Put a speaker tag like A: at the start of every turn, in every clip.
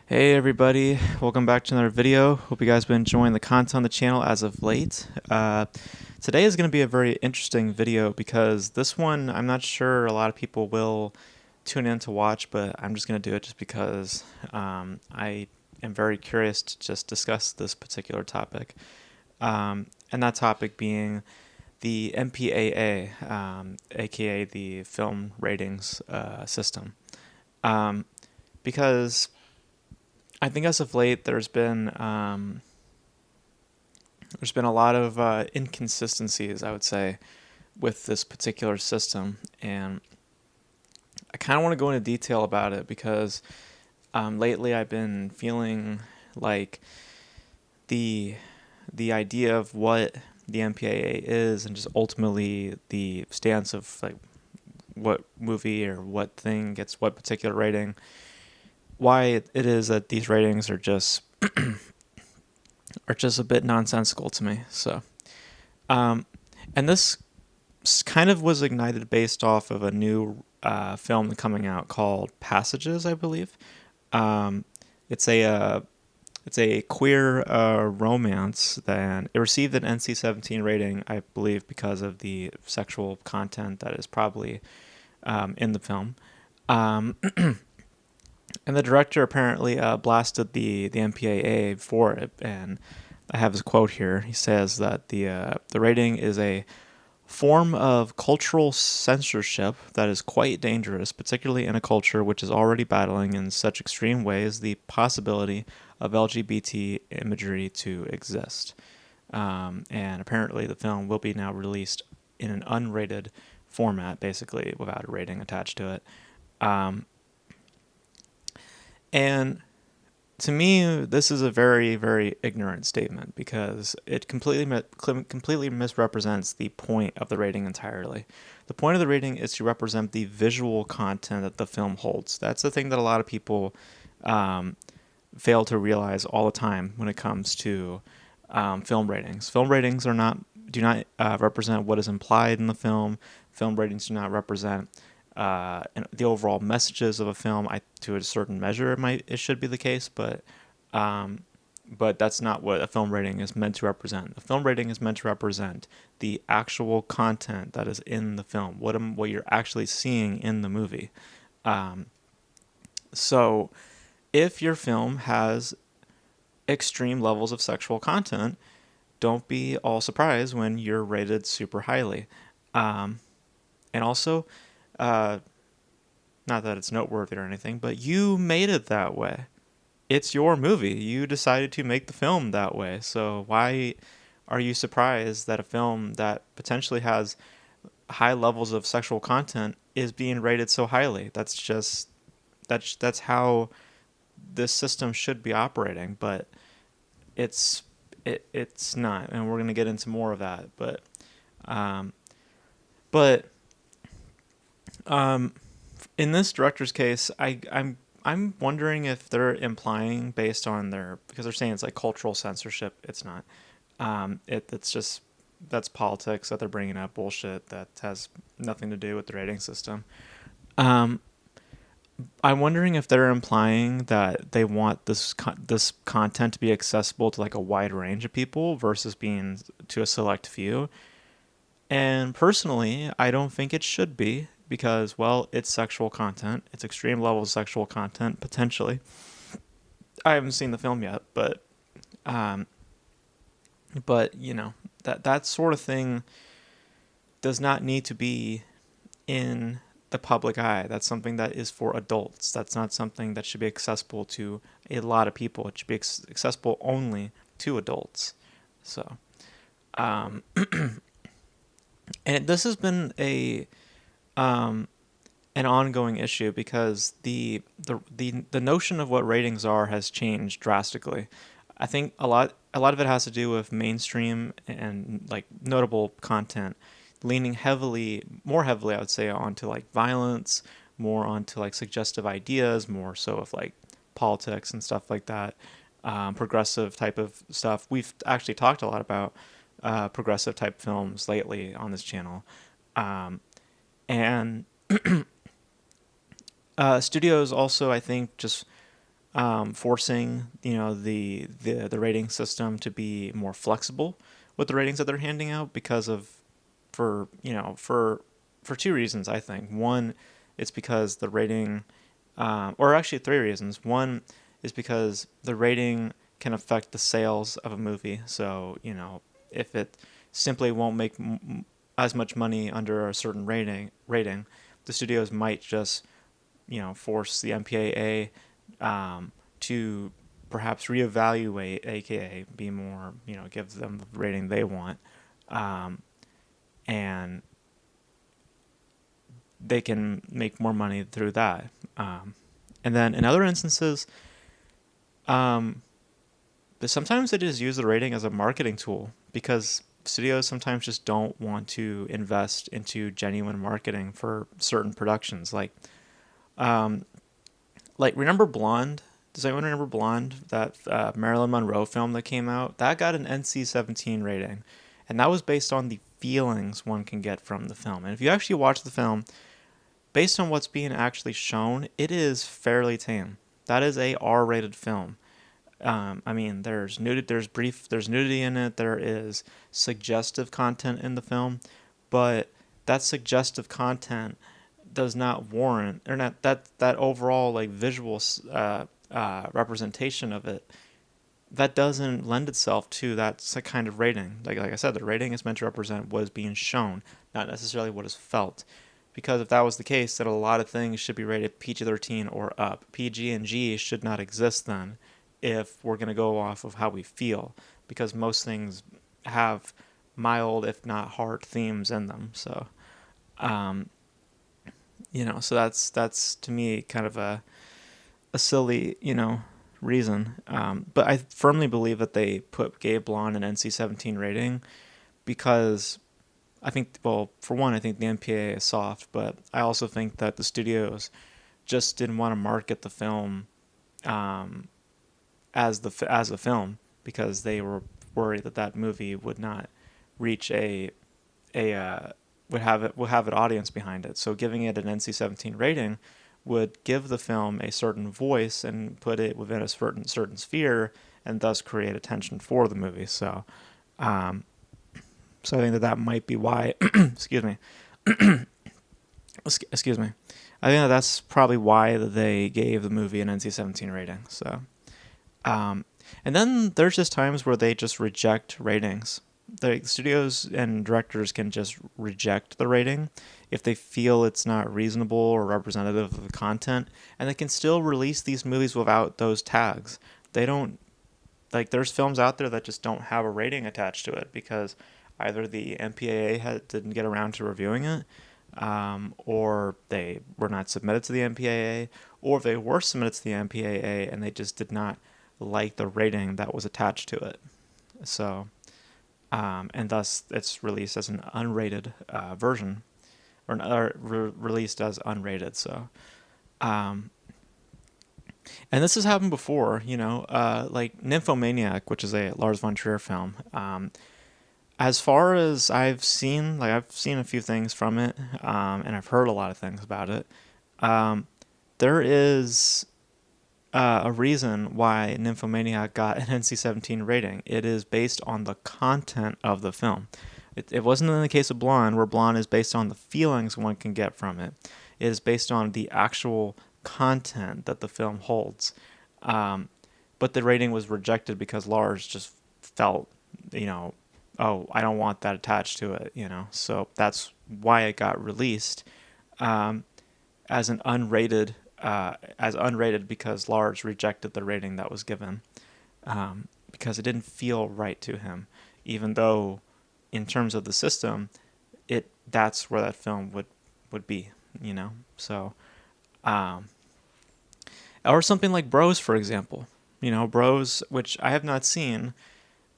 A: Hey everybody, welcome back to another video. Hope you guys been enjoying the content on the channel as of late. Today is going to be a very interesting video because this one I'm not sure a lot of people will tune in to watch, but I'm just going to do it just because I am very curious to just discuss this particular topic. And that topic being the MPAA, aka the film ratings system. Because I think as of late there's been a lot of inconsistencies, I would say, with this particular system, and I kind of want to go into detail about it because lately I've been feeling like the the idea of what the MPAA is and just ultimately the stance of like what movie or what thing gets what particular rating, why it is that these ratings are just a bit nonsensical to me. So, um, and this kind of was ignited based off of a new film coming out called Passages, I believe. Um, it's a uh, it's a queer romance, and it received an NC-17 rating, I believe, because of the sexual content that is probably in the film. Um, and the director apparently blasted the MPAA for it, and I have his quote here. He says that the rating is a form of cultural censorship that is quite dangerous, particularly in a culture which is already battling in such extreme ways the possibility of LGBT imagery to exist. And apparently, the film will be now released in an unrated format, basically without a rating attached to it. Um, and to me, this is a very, very ignorant statement because it completely misrepresents the point of the rating entirely. The point of the rating is to represent the visual content that the film holds. That's the thing that a lot of people um, fail to realize all the time when it comes to film ratings. Film ratings do not represent what is implied in the film. Film ratings do not represent the overall messages of a film. To a certain measure, it should be the case, um, but that's not what a film rating is meant to represent. A film rating is meant to represent the actual content that is in the film, what you're actually seeing in the movie. Um, so, if your film has extreme levels of sexual content, don't be all surprised when you're rated super highly. Um, and also, uh, not that it's noteworthy or anything, but you made it that way. It's your movie. You decided to make the film that way. So why are you surprised that a film that potentially has high levels of sexual content is being rated so highly? That's how this system should be operating, but it's it's not, and we're gonna get into more of that. Um, but um, in this director's case, I'm wondering if they're implying based on their because they're saying it's like cultural censorship. It's not. It's just that's politics that they're bringing up bullshit that has nothing to do with the rating system. Um, I'm wondering if they're implying that they want this content to be accessible to like a wide range of people versus being to a select few. And personally, I don't think it should be because, well, it's sexual content. It's extreme levels of sexual content, potentially. I haven't seen the film yet, um, but you know that sort of thing does not need to be in the public eye. That's something that is for adults. That's not something that should be accessible to a lot of people. It should be accessible only to adults. So, um, and this has been um, an ongoing issue because the notion of what ratings are has changed drastically. I think a lot of it has to do with mainstream and like notable content leaning more heavily I would say onto like violence, more onto like suggestive ideas, more so of like politics and stuff like that. Progressive type of stuff. We've actually talked a lot about progressive type films lately on this channel. Um, and studios also, I think, just forcing the rating system to be more flexible with the ratings that they're handing out because of for you know for two reasons. I think one, it's because the rating, or actually three reasons. One is because the rating can affect the sales of a movie. So if it simply won't make as much money under a certain rating, the studios might just force the MPAA to perhaps reevaluate, aka be more, give them the rating they want, and they can make more money through that. And then in other instances, but sometimes they just use the rating as a marketing tool because studios sometimes just don't want to invest into genuine marketing for certain productions. Like remember Blonde? Does anyone remember Blonde? That Marilyn Monroe film that came out that got an NC-17 rating, and that was based on the feelings one can get from the film. And if you actually watch the film, based on what's being actually shown, it is fairly tame. That is a R-rated film. I mean, there's nudity in it. There is suggestive content in the film, but that suggestive content does not warrant, or not that overall like visual representation of it. That doesn't lend itself to that kind of rating. Like I said, the rating is meant to represent what is being shown, not necessarily what is felt. Because if that was the case, then a lot of things should be rated PG-13 or up. PG and G should not exist then, if we're going to go off of how we feel, because most things have mild, if not hard, themes in them. So, so that's to me kind of a silly, reason. But I firmly believe that they put Gay Blonde an NC-17 rating because I think, well, for one, I think the MPAA is soft, but I also think that the studios just didn't want to market the film as a film because they were worried that movie would not reach would have an audience behind it. So giving it an NC-17 rating would give the film a certain voice and put it within a certain sphere, and thus create attention for the movie. So, so I think that might be why. Excuse me. Excuse me. I think that's probably why they gave the movie an NC-17 rating. So, and then there's just times where they just reject ratings. The studios and directors can just reject the rating if they feel it's not reasonable or representative of the content, and they can still release these movies without those tags. They don't, like, there's films out there that just don't have a rating attached to it because either the MPAA didn't get around to reviewing it, or they were not submitted to the MPAA, or they were submitted to the MPAA and they just did not like the rating that was attached to it. So, and thus it's released as an unrated version, or released as unrated. So, and this has happened before, like Nymphomaniac, which is a Lars von Trier film. As far as I've seen a few things from it, and I've heard a lot of things about it. There is a reason why Nymphomaniac got an NC-17 rating. It is based on the content of the film. It wasn't in the case of Blonde, where Blonde is based on the feelings one can get from it. It is based on the actual content that the film holds. But the rating was rejected because Lars just felt, oh, I don't want that attached to it, So that's why it got released as an unrated. As unrated because Lars rejected the rating that was given, because it didn't feel right to him, even though in terms of the system, that's where that film would be, So, or something like Bros, for example, Bros, which I have not seen,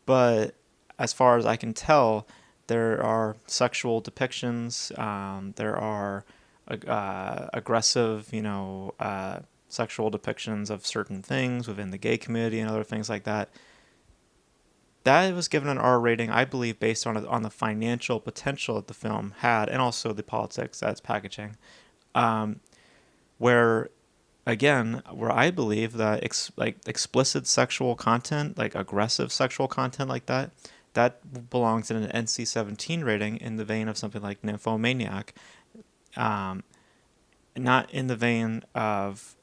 A: but as far as I can tell, there are sexual depictions, there are aggressive, sexual depictions of certain things within the gay community and other things like that. That was given an R rating, I believe, based on the financial potential that the film had, and also the politics that it's packaging, where again, where I believe that like explicit sexual content, like aggressive sexual content like that belongs in an NC-17 rating in the vein of something like Nymphomaniac, um, not in the vein of,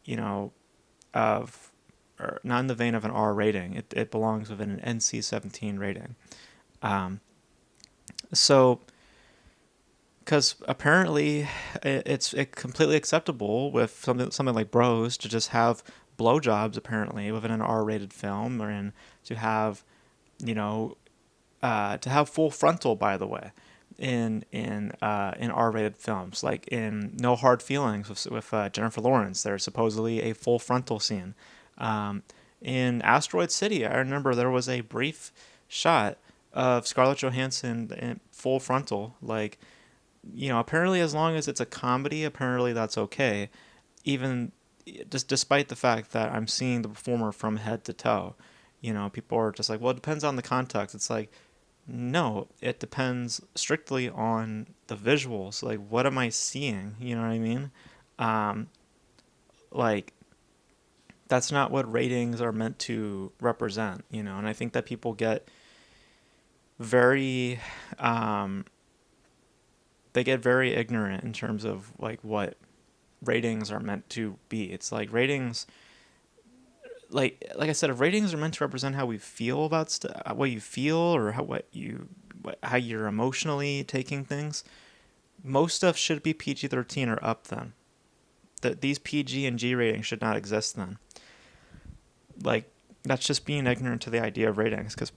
A: of, or not in the vein of an R rating. It belongs within an NC-17 rating. Um, so, because apparently it's completely acceptable with something like Bros to just have blowjobs apparently within an R-rated film, or to have, you know to have full frontal, by the way, in R-rated films, like in No Hard Feelings with Jennifer Lawrence. There's supposedly a full frontal scene. Um, in Asteroid City, I remember there was a brief shot of Scarlett Johansson in full frontal. Like, apparently as long as it's a comedy, apparently that's okay. Even just despite the fact that I'm seeing the performer from head to toe. People are just like, well, it depends on the context. It's like, no, it depends strictly on the visuals. Like, what am I seeing? You know what I mean? Um, like, that's not what ratings are meant to represent, and I think that people get very, um, they get very ignorant in terms of like what ratings are meant to be. It's like ratings, like I said, if ratings are meant to represent how we feel about what you feel, or how you're emotionally taking things, most stuff should be PG-13 or up then. These PG and G ratings should not exist then. Like, that's just being ignorant to the idea of ratings, because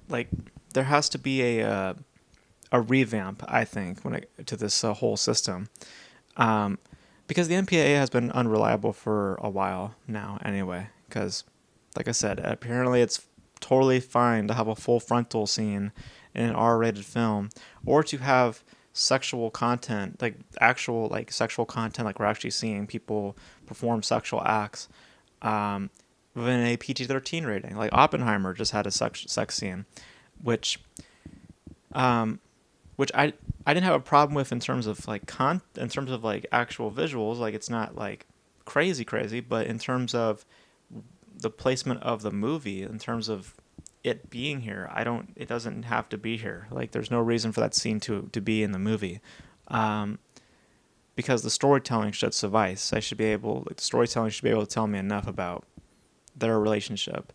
A: like there has to be a revamp, I think, to this whole system, um, because the MPAA has been unreliable for a while now anyway. Because, like I said, apparently it's totally fine to have a full frontal scene in an R-rated film, or to have sexual content, like actual like sexual content, like we're actually seeing people perform sexual acts, um, within a PG-13 rating. Like Oppenheimer just had a sex scene, which um, which I didn't have a problem with in terms of like in terms of like actual visuals. Like, it's not like crazy, but in terms of the placement of the movie, in terms of it being here, it doesn't have to be here. Like, there's no reason for that scene to be in the movie. Um, because the storytelling should suffice. The storytelling should be able to tell me enough about their relationship.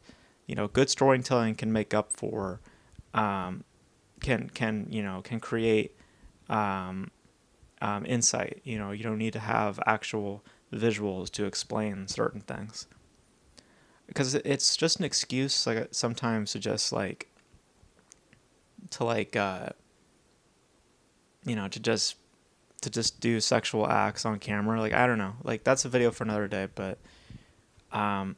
A: Good storytelling can make up for, can create, um, insight. You don't need to have actual visuals to explain certain things, because it's just an excuse, like, sometimes to just like to like to just do sexual acts on camera. Like, I don't know, like, that's a video for another day. Um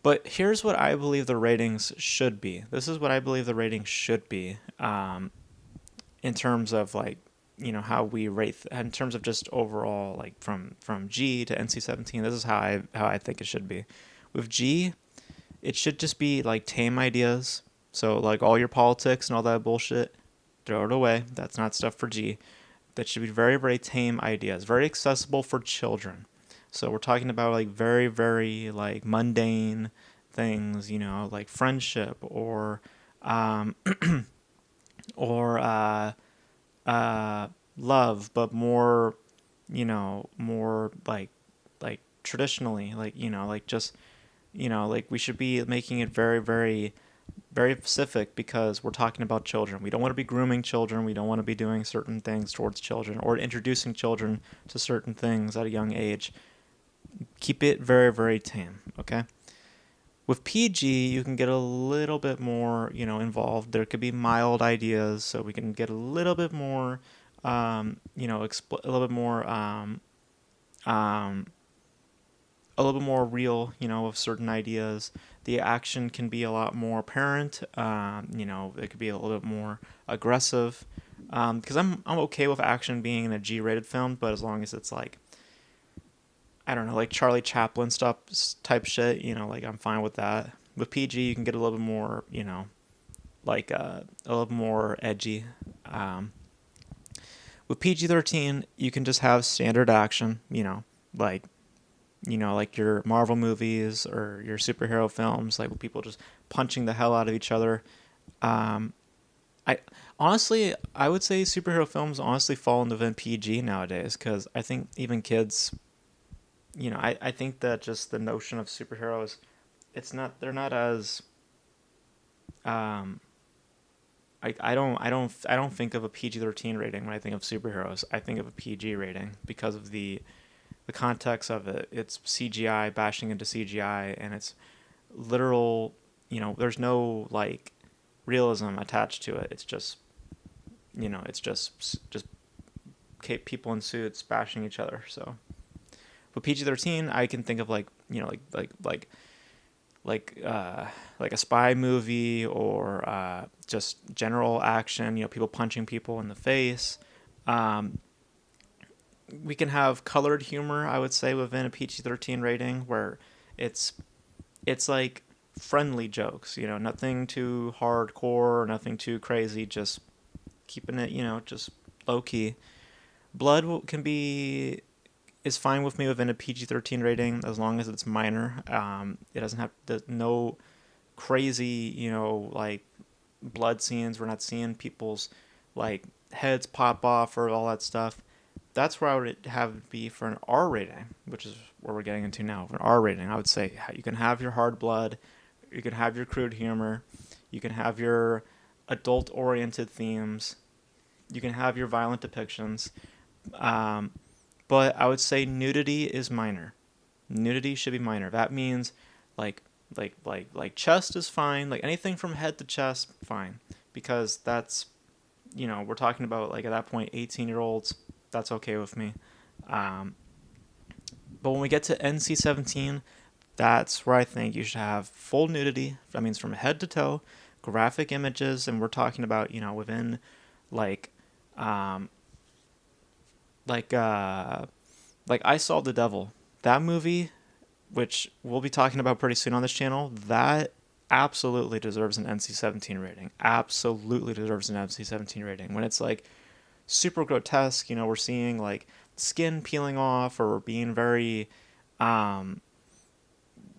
A: but here's what I believe the ratings should be. This is what I believe the ratings should be, in terms of like, how we rate in terms of just overall, like from G to NC-17. This is how I think it should be. With G, it should just be like tame ideas. So, like, all your politics and all that bullshit, throw it away. That's not stuff for G. That should be very, very tame ideas, very accessible for children. So we're talking about like very, very like mundane things, like friendship, or um, or love, but more, more like traditionally, like, like just, like, we should be making it very, very, very specific, because we're talking about children. We don't want to be grooming children. We don't want to be doing certain things towards children, or introducing children to certain things at a young age. Keep it very, very tame, okay? With PG, you can get a little bit more, involved. There could be mild ideas, so we can get a little bit more, a little bit more, um, a little bit more real, of certain ideas. The action can be a lot more apparent. It could be a little bit more aggressive. Because I'm okay with action being in a G-rated film, but as long as it's like, I don't know, like Charlie Chaplin stuff type shit, like, I'm fine with that. With PG, you can get a little bit more, like, a little more edgy. Um, With PG-13, you can just have standard action, like like your Marvel movies or your superhero films, like with people just punching the hell out of each other. Um, I honestly, I would say superhero films honestly fall into the PG nowadays because I think even kids, I think that just the notion of superheroes, they're not as, um, I don't think of a PG-13 rating when I think of superheroes. I think of a PG rating because of the context of it. It's CGI bashing into CGI, and it's literal. There's no like realism attached to it. It's just it's just people in suits bashing each other. So with PG-13, I can think of like like like a spy movie or just general action. People punching people in the face. Um, we can have colored humor, I would say, within a PG-13 rating, where it's it's like friendly jokes. Nothing too hardcore, nothing too crazy. Just keeping it, just low key. Blood can be is fine with me within a PG-13 rating as long as it's minor. It doesn't have no crazy, like blood scenes. We're not seeing people's like heads pop off or all that stuff. That's where I would have it be for an R rating, which is where we're getting into now. For an R rating, I would say you can have your hard blood, you can have your crude humor, you can have your adult-oriented themes, you can have your violent depictions, um, but I would say nudity is minor. Nudity should be minor. That means like like chest is fine. Like anything from head to chest, fine, because that's we're talking about like at that point 18-year-olds. That's okay with me. Um, but when we get to NC-17, that's where I think you should have full nudity. That means from head to toe, graphic images, and we're talking about within like um, like uh, like I Saw the Devil. That movie, which we'll be talking about pretty soon on this channel, that absolutely deserves an NC-17 rating. Absolutely deserves an NC-17 rating. When it's like super grotesque, we're seeing like skin peeling off, or we're being very um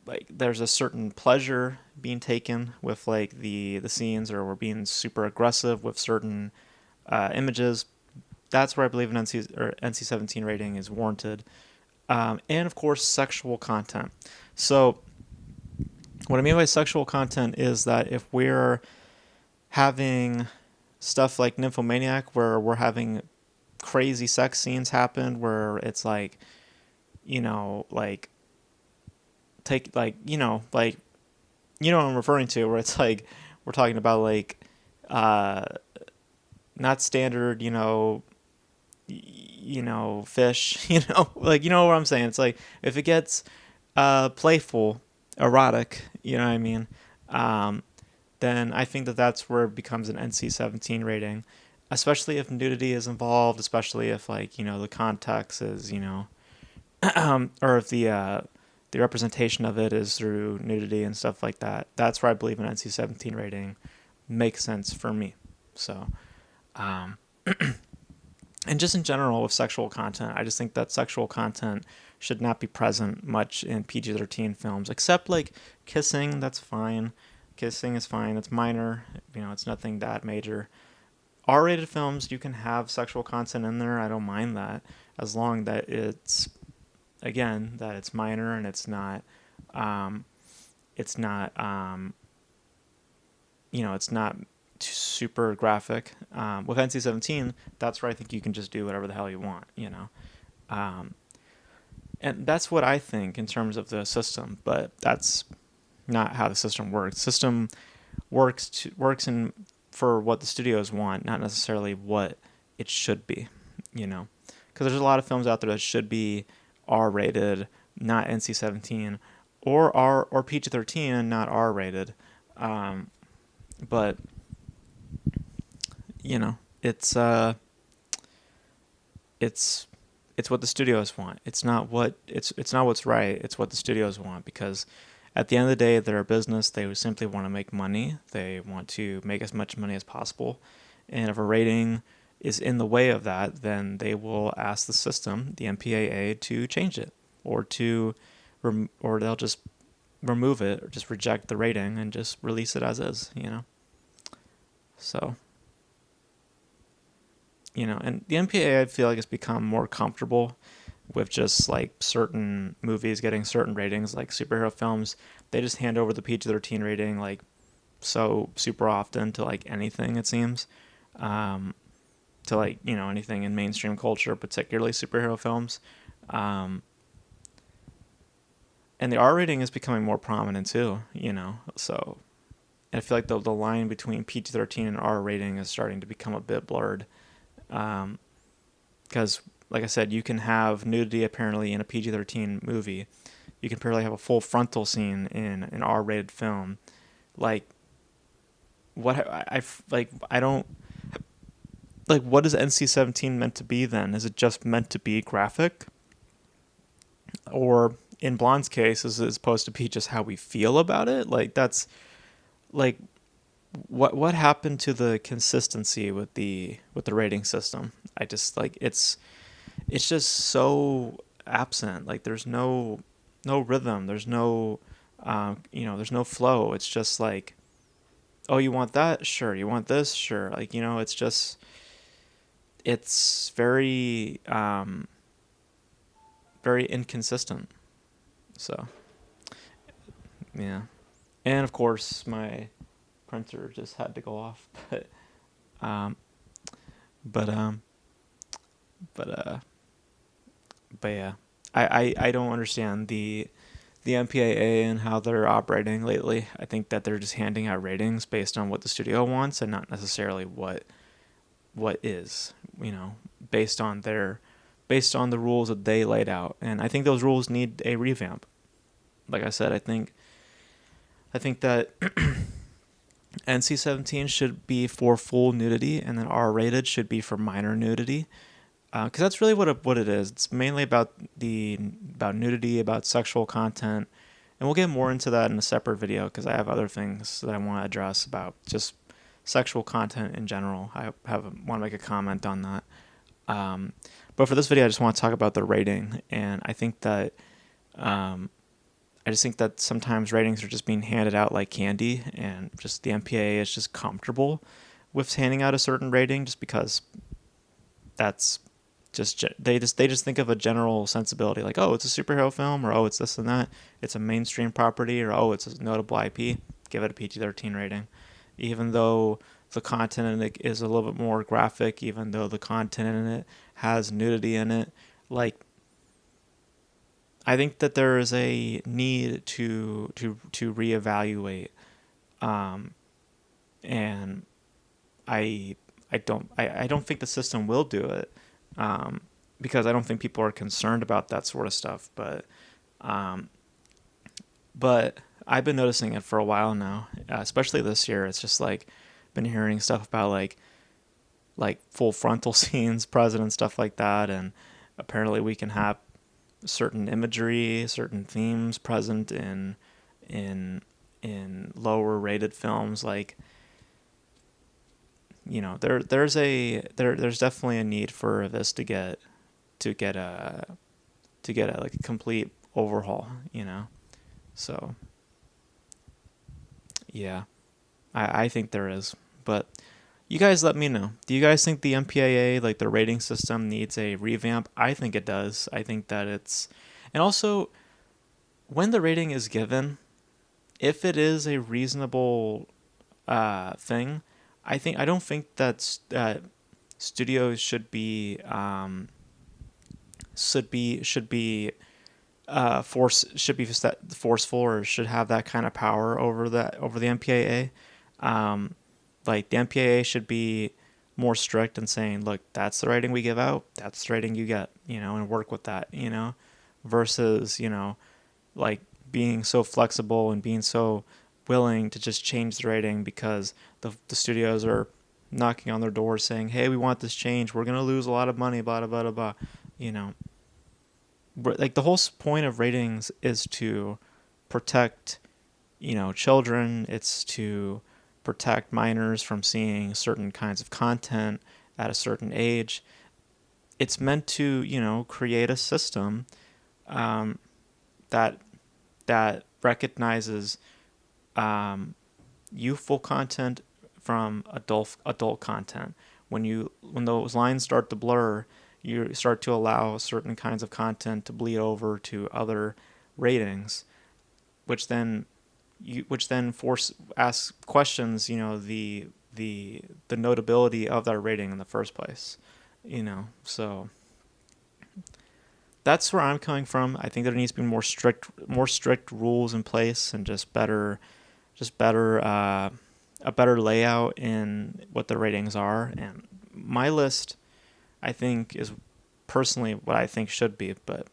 A: like there's a certain pleasure being taken with like the scenes, or we're being super aggressive with certain images. That's where I believe an NC-17 rating is warranted. And of course, sexual content. So, what I mean by sexual content is that if we're having stuff like Nymphomaniac, where we're having crazy sex scenes happen, where it's like, like take like what I'm referring to, where it's like we're talking about like uh, not standard, fish, like what I'm saying. It's like if it gets playful, erotic, you know what I mean, um, then I think that that's where it becomes an NC-17 rating, especially if nudity is involved, especially if like the context is or if the representation of it is through nudity and stuff like that. That's where I believe an NC-17 rating makes sense for me. So, um, and just in general with sexual content, I just think that sexual content should not be present much in PG-13 films, except like kissing. That's fine. Kissing is fine. It's minor. It's nothing that major. R-rated films, you can have sexual content in there. I don't mind that, as long that it's that it's minor and um, it's not it's not super graphic. With NC-17, that's where I think you can just do whatever the hell you want. Um, and that's what I think in terms of the system. But that's not how the system works. The system works in for what the studios want, not necessarily what it should be. Because there's a lot of films out there that should be R-rated, not NC-17, or PG-13, not R-rated. But it's it's what the studios want. It's not what's right. It's what the studios want, because at the end of the day, they're a business. They simply want to make money. They want to make as much money as possible. And if a rating is in the way of that, then they will ask the system, the MPAA, to change it, or or they'll just remove it or just reject the rating and just release it as is, So, and the MPAA, I feel like, has become more comfortable with just like certain movies getting certain ratings, like superhero films. They just hand over the PG-13 rating like so super often to like anything, it seems. To like, anything in mainstream culture, particularly superhero films. And the R rating is becoming more prominent too, So I feel like the line between PG-13 and R rating is starting to become a bit blurred. Because, like I said, you can have nudity apparently in a PG-13 movie. You can apparently have a full frontal scene in an R-rated film. Like, what I don't like. What is NC-17 meant to be then? Is it just meant to be graphic, or in Blonde's case, is it supposed to be just how we feel about it? Like that's like what happened to the consistency with the rating system? I just like it's just so absent. Like there's no rhythm. There's no there's no flow. It's just like, oh, you want that? Sure. You want this? Sure. Like, it's very very inconsistent. So, yeah. And of course, my printer just had to go off, um but um but but yeah. I don't understand the MPAA and how they're operating lately. I think that they're just handing out ratings based on what the studio wants and not necessarily what is, based on the rules that they laid out. And I think those rules need a revamp. Like I said, I think that NC-17 should be for full nudity, and then R-rated should be for minor nudity. Because that's really what it is. It's mainly about nudity, about sexual content, and we'll get more into that in a separate video because I have other things that I want to address about just sexual content in general. I want to make a comment on that. But for this video, I just want to talk about the rating, and I think that I just think that sometimes ratings are just being handed out like candy, and just the MPAA is just comfortable with handing out a certain rating just because that's they just think of a general sensibility, like, oh, it's a superhero film, or oh, it's this and that, it's a mainstream property, or oh, it's a notable IP, give it a PG-13 rating, even though the content in it is a little bit more graphic, even though the content in it has nudity in it. Like, I think that there is a need to reevaluate, and I don't think the system will do it, because I don't think people are concerned about that sort of stuff. But I've been noticing it for a while now, especially this year. It's just like been hearing stuff about like full frontal scenes present and stuff like that, and apparently we can have certain imagery, certain themes present in lower rated films. Like, there's definitely a need for this to get a like a complete overhaul, So yeah, I think there is. But you guys let me know. Do you guys think the MPAA, like the rating system, needs a revamp? I think it does. I think that and also when the rating is given, if it is a reasonable thing, I don't think that studios should be forceful, or should have that kind of power over the MPAA. Like the MPAA should be more strict in saying, look, that's the rating we give out, that's the rating you get, and work with that, versus, like being so flexible and being so willing to just change the rating because the studios are knocking on their doors saying, hey, we want this change, we're going to lose a lot of money, blah, blah, blah, blah, Like the whole point of ratings is to protect, children. It's to protect minors from seeing certain kinds of content, at a certain age. It's meant to, create a system um, that recognizes youthful content from adult content. When those lines start to blur, you start to allow certain kinds of content to bleed over to other ratings, which then force ask questions. The notability of that rating in the first place. So that's where I'm coming from. I think there needs to be more strict rules in place, and just better a better layout in what the ratings are. And my list, I think, is personally what I think should be. But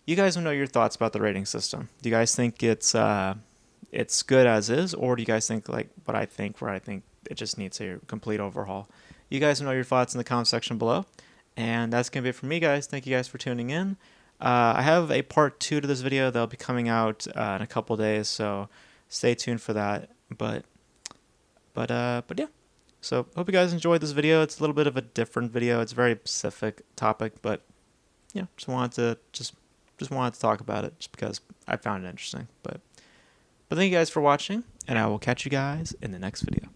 A: you guys know your thoughts about the rating system. Do you guys think it's good as is, or do you guys think like what I think, where I think it just needs a complete overhaul? You guys know your thoughts in the comment section below. And that's going to be it for me, guys. Thank you guys for tuning in. I have a part 2 to this video that'll be coming out in a couple days, so stay tuned for that. But yeah. So hope you guys enjoyed this video. It's a little bit of a different video. It's a very specific topic, but just wanted to talk about it just because I found it interesting. But thank you guys for watching, and I will catch you guys in the next video.